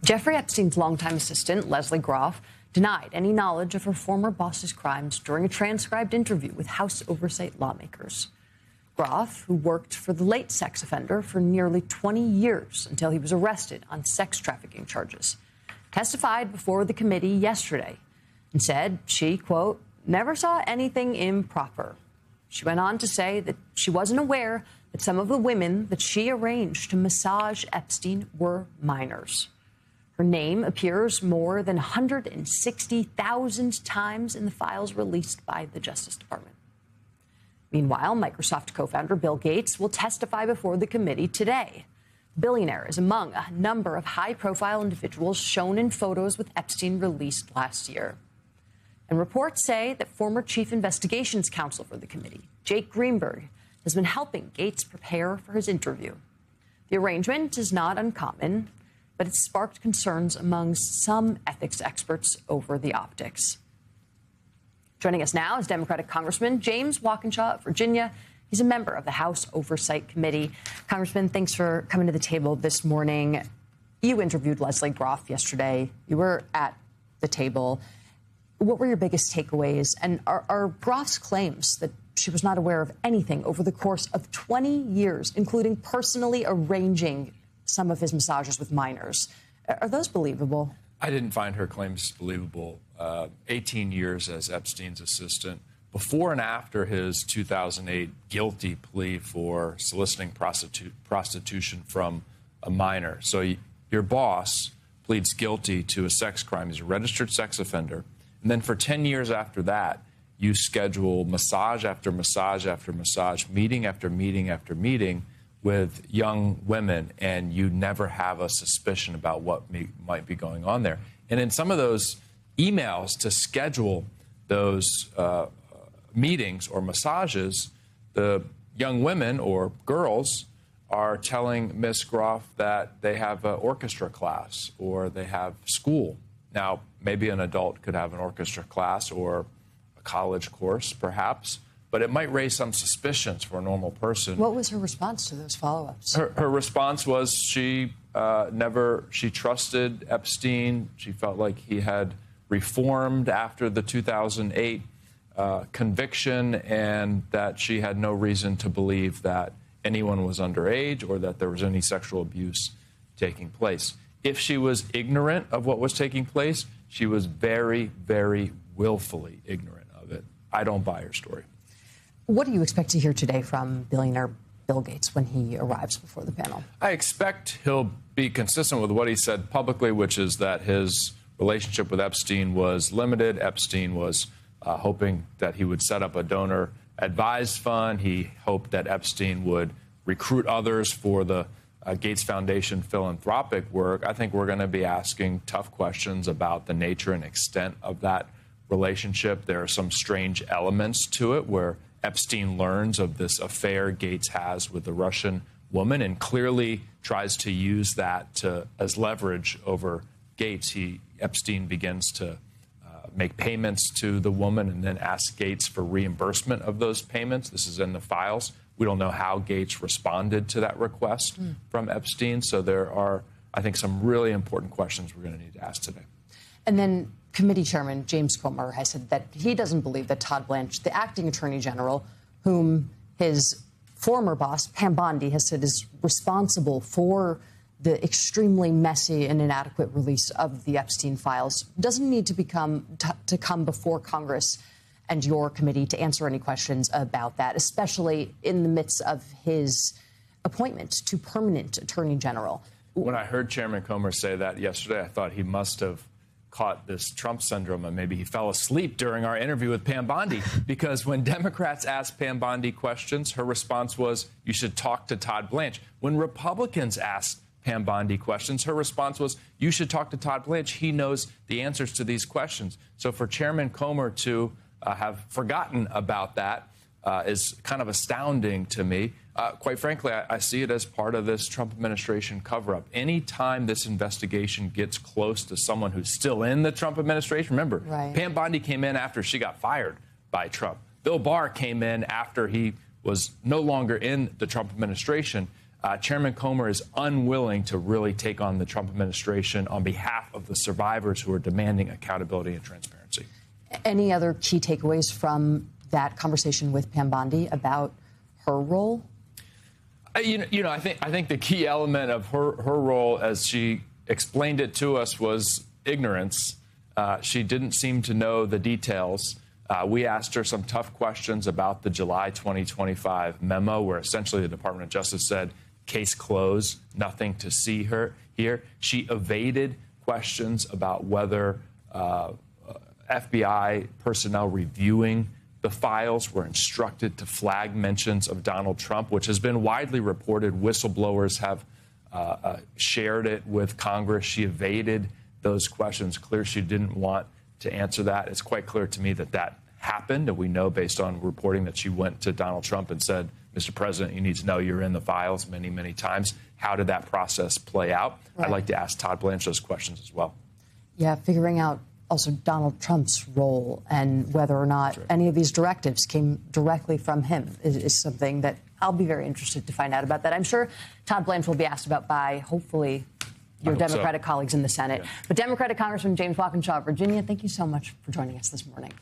Jeffrey Epstein's longtime assistant, Leslie Groff, denied any knowledge of her former boss's crimes during a transcribed interview with House Oversight lawmakers. Groff, who worked for the late sex offender for nearly 20 years until he was arrested on sex trafficking charges, testified before the committee yesterday and said she, quote, never saw anything improper. She went on to say that she wasn't aware that some of the women that she arranged to massage Epstein were minors. Her name appears more than 160,000 times in the files released by the Justice Department. Meanwhile, Microsoft co-founder Bill Gates will testify before the committee today. The billionaire is among a number of high-profile individuals shown in photos with Epstein released last year. And reports say that former chief investigations counsel for the committee, Jake Greenberg, has been helping Gates prepare for his interview. The arrangement is not uncommon, but it sparked concerns among some ethics experts over the optics. Joining us now is Democratic Congressman James Walkinshaw of Virginia. He's a member of the House Oversight Committee. Congressman, thanks for coming to the table this morning. You interviewed Leslie Groff yesterday. You were at the table. What were your biggest takeaways? And are Groff's claims that she was not aware of anything over the course of 20 years, including personally arranging some of his massages with minors, are those believable? I didn't find her claims believable. 18 years as Epstein's assistant, before and after his 2008 guilty plea for soliciting prostitution from a minor. So your boss pleads guilty to a sex crime. He's a registered sex offender. And then for 10 years after that, you schedule massage after massage after massage, meeting after meeting after meeting with young women, and you never have a suspicion about what might be going on there. And in some of those emails to schedule those meetings or massages, the young women or girls are telling Miss Groff that they have an orchestra class or they have school. Now, maybe an adult could have an orchestra class or a college course, perhaps, but it might raise some suspicions for a normal person. What was her response to those follow-ups? Her response was she trusted Epstein. She felt like he had reformed after the 2008 conviction, and that she had no reason to believe that anyone was underage or that there was any sexual abuse taking place. If she was ignorant of what was taking place, she was very, very willfully ignorant of it. I don't buy her story. What do you expect to hear today from billionaire Bill Gates when he arrives before the panel? I expect he'll be consistent with what he said publicly, which is that his relationship with Epstein was limited. Epstein was hoping that he would set up a donor-advised fund. He hoped that Epstein would recruit others for the Gates Foundation philanthropic work. I think we're going to be asking tough questions about the nature and extent of that relationship. There are some strange elements to it where Epstein learns of this affair Gates has with the Russian woman and clearly tries to use that as leverage over Gates. Epstein begins to make payments to the woman and then ask Gates for reimbursement of those payments. This is in the files. We don't know how Gates responded to that request from Epstein. So there are, I think, some really important questions we're going to need to ask today. And then Committee Chairman James Comer has said that he doesn't believe that Todd Blanche, the acting attorney general, whom his former boss, Pam Bondi, has said is responsible for the extremely messy and inadequate release of the Epstein files, doesn't need to come before Congress and your committee to answer any questions about that, especially in the midst of his appointment to permanent attorney general. When I heard Chairman Comer say that yesterday, I thought he must have caught this Trump syndrome and maybe he fell asleep during our interview with Pam Bondi, because when Democrats asked Pam Bondi questions, her response was, you should talk to Todd Blanche. When Republicans asked Pam Bondi questions, her response was, you should talk to Todd Blanche. He knows the answers to these questions. So for Chairman Comer to have forgotten about that is kind of astounding to me. Quite frankly, I see it as part of this Trump administration cover-up. Anytime this investigation gets close to someone who's still in the Trump administration, remember, Pam Bondi came in after she got fired by Trump. Bill Barr came in after he was no longer in the Trump administration. Chairman Comer is unwilling to really take on the Trump administration on behalf of the survivors who are demanding accountability and transparency. Any other key takeaways from that conversation with Pam Bondi about her role? I think the key element of her role, as she explained it to us, was ignorance. She didn't seem to know the details. We asked her some tough questions about the July 2025 memo, where essentially the Department of Justice said, case closed, nothing to see here. She evaded questions about whether FBI personnel reviewing the files were instructed to flag mentions of Donald Trump, which has been widely reported. Whistleblowers have shared it with Congress. She evaded those questions. Clear she didn't want to answer that. It's quite clear to me that that happened, and we know based on reporting that she went to Donald Trump and said, Mr. President, you need to know you're in the files many, many times. How did that process play out? Right. I'd like to ask Todd Blanche those questions as well. Yeah, figuring out also Donald Trump's role and whether or not any of these directives came directly from him is something that I'll be very interested to find out about that. I'm sure Todd Blanche will be asked about by, hopefully, your Democratic colleagues in the Senate. Yeah. But Democratic Congressman James Walkinshaw of Virginia, thank you so much for joining us this morning.